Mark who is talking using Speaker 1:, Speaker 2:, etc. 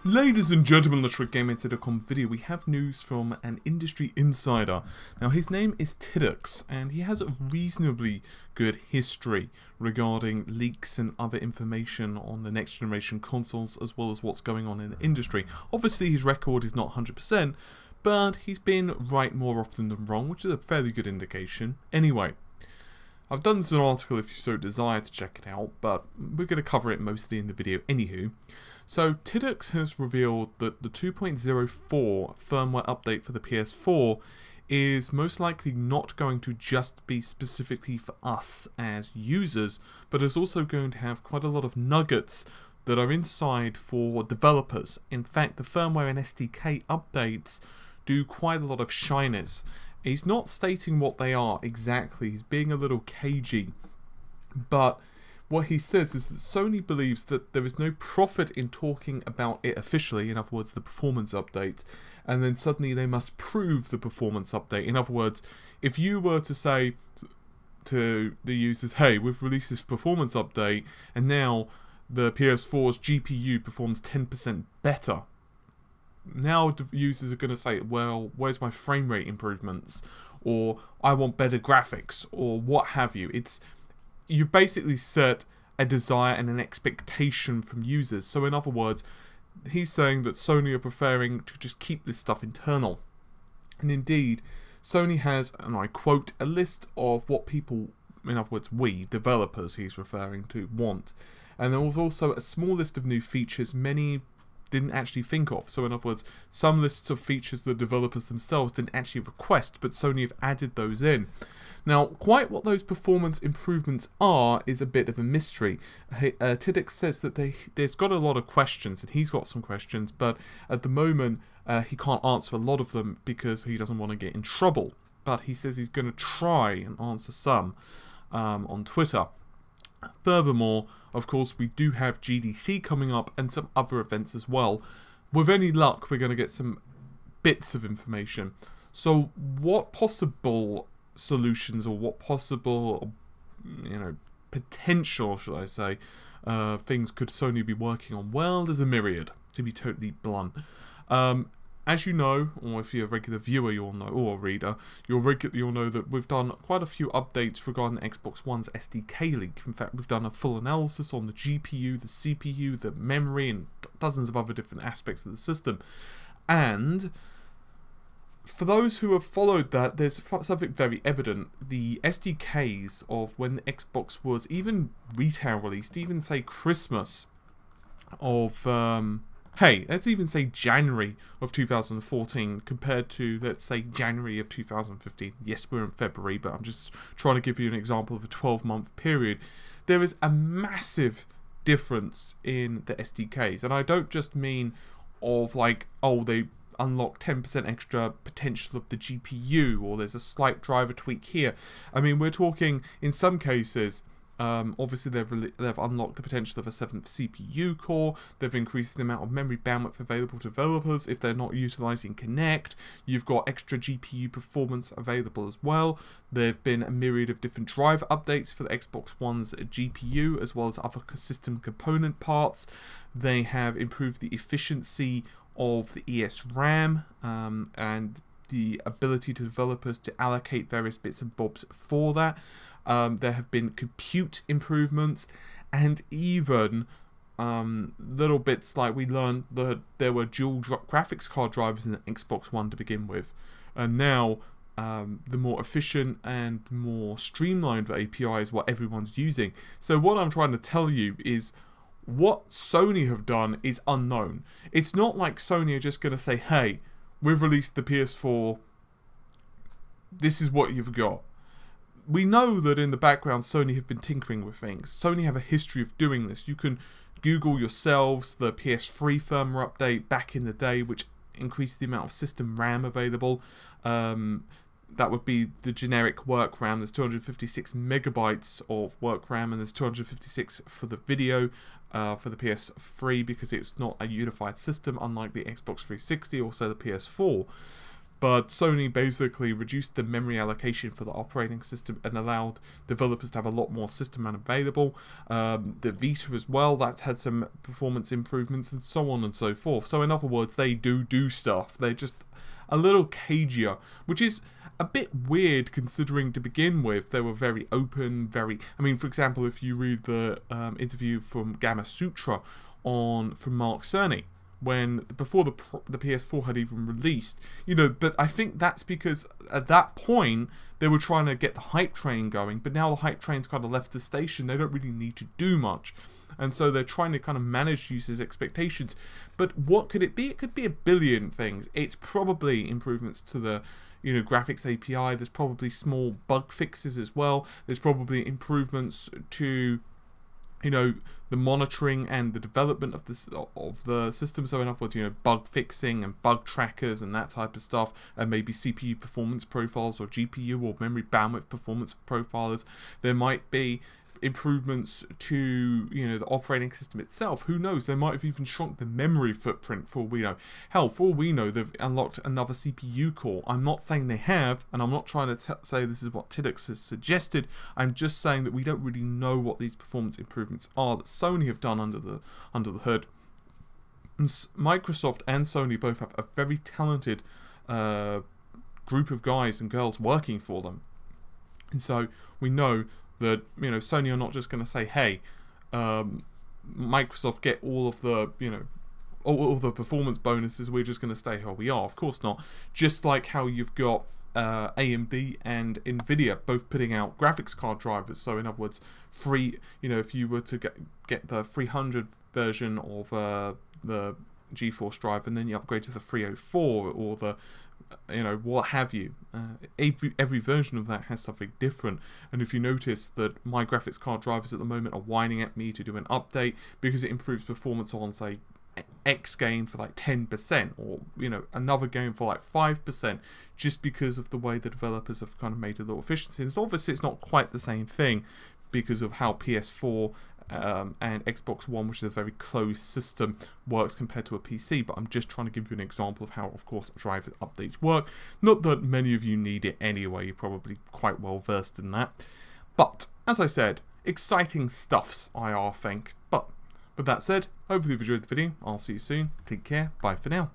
Speaker 1: Ladies and gentlemen, let's game into the video. We have news from an industry insider. Now, his name is Tidux, and he has a reasonably good history regarding leaks and other information on the next generation consoles, as well as what's going on in the industry. Obviously, his record is not 100%, but he's been right more often than wrong, which is a fairly good indication. Anyway, I've done this in an article if you so desire to check it out, but we're going to cover it mostly in the video anywho. So, Tidux has revealed that the 2.04 firmware update for the PS4 is most likely not going to just be specifically for us as users, but is also going to have quite a lot of nuggets that are inside for developers. In fact, the firmware and SDK updates do quite a lot of shyness. He's not stating what they are exactly, he's being a little cagey, but what he says is that Sony believes that there is no profit in talking about it officially, in other words the performance update, and then suddenly they must prove the performance update. In other words, if you were to say to the users, hey, we've released this performance update and now the PS4's GPU performs 10% better, now the users are going to say, well, where's my frame rate improvements, or I want better graphics, or what have you. You've basically set a desire and an expectation from users. So in other words, he's saying that Sony are preferring to just keep this stuff internal. And indeed, Sony has, and I quote, a list of what people, in other words we, developers he's referring to, want. And there was also a small list of new features many didn't actually think of. So in other words, some lists of features the developers themselves didn't actually request, but Sony have added those in. Now, quite what those performance improvements are is a bit of a mystery. Tidux says that there's got a lot of questions, and he's got some questions, but at the moment he can't answer a lot of them because he doesn't want to get in trouble. But he says he's going to try and answer some on Twitter. Furthermore, of course, we do have GDC coming up and some other events as well. With any luck, we're going to get some bits of information. So what possible solutions, or what possible, potential, should I say, things could Sony be working on? Well, there's a myriad, to be totally blunt. As you know, or if you're a regular viewer you'll know, or a reader, you'll know that we've done quite a few updates regarding Xbox One's SDK leak. In fact, we've done a full analysis on the GPU, the CPU, the memory, and dozens of other different aspects of the system. And for those who have followed that, there's something very evident. The SDKs of when the Xbox was even retail released, even say Christmas of, hey, let's even say January of 2014 compared to, let's say, January of 2015. Yes, we're in February, but I'm just trying to give you an example of a 12-month period. There is a massive difference in the SDKs, and I don't just mean of like, oh, they unlock 10% extra potential of the GPU, or there's a slight driver tweak here. I mean, we're talking, in some cases, obviously they've unlocked the potential of a 7th CPU core, they've increased the amount of memory bandwidth available to developers if they're not utilizing Connect, you've got extra GPU performance available as well, there've been a myriad of different driver updates for the Xbox One's GPU, as well as other system component parts. They have improved the efficiency of the ESRAM and the ability to developers to allocate various bits and bobs for that. There have been compute improvements, and even little bits like we learned that there were dual graphics card drivers in the Xbox One to begin with, and now the more efficient and more streamlined API is what everyone's using. So what I'm trying to tell you is what Sony have done is unknown. It's not like Sony are just going to say, hey, we've released the PS4, this is what you've got. We know that in the background Sony have been tinkering with things. Sony have a history of doing this. You can Google yourselves the PS3 firmware update back in the day, which increased the amount of system RAM available. That would be the generic work RAM. There's 256 megabytes of work RAM, and there's 256 for the video for the PS3, because it's not a unified system, unlike the Xbox 360 or so the PS4. But Sony basically reduced the memory allocation for the operating system and allowed developers to have a lot more system available. The Vita as well, that's had some performance improvements and so on and so forth. So in other words, they do stuff. They're just a little cagier, which is a bit weird considering to begin with they were very open, I mean, for example, if you read the interview from Gamma Sutra from Mark Cerny, before the PS4 had even released, you know, but I think that's because at that point they were trying to get the hype train going, but now the hype train's kind of left the station. They don't really need to do much, and so they're trying to kind of manage users' expectations. But what could it be? It could be a billion things. It's probably improvements to the, you know, graphics API. There's probably small bug fixes as well. There's probably improvements to, you know, the monitoring and the development of the system. So in other words, you know, bug fixing and bug trackers and that type of stuff, and maybe CPU performance profiles or GPU or memory bandwidth performance profilers. There might be improvements to, you know, the operating system itself. Who knows? They might have even shrunk the memory footprint, for all we know. Hell, for all we know, they've unlocked another CPU core. I'm not saying they have, and I'm not trying to say this is what Tidux has suggested. I'm just saying that we don't really know what these performance improvements are that Sony have done under the hood. And Microsoft and Sony both have a very talented group of guys and girls working for them, and so we know that, you know, Sony are not just going to say, hey, Microsoft, get all of the, you know, all of the performance bonuses, we're just going to stay how we are. Of course not. Just like how you've got AMD and Nvidia both putting out graphics card drivers. So in other words, free, you know, if you were to get the 300 version of the GeForce drive, and then you upgrade to the 304 or the, you know, what have you, every version of that has something different. And if you notice that my graphics card drivers at the moment are whining at me to do an update because it improves performance on, say, X game for like 10%, or, you know, another game for like 5%, just because of the way the developers have kind of made a little efficiency. And obviously it's not quite the same thing because of how PS4 and Xbox One, which is a very closed system, works compared to a PC. But I'm just trying to give you an example of how, of course, driver updates work. Not that many of you need it anyway, you're probably quite well versed in that. But, as I said, exciting stuffs, I think. But, with that said, hopefully you've enjoyed the video. I'll see you soon. Take care. Bye for now.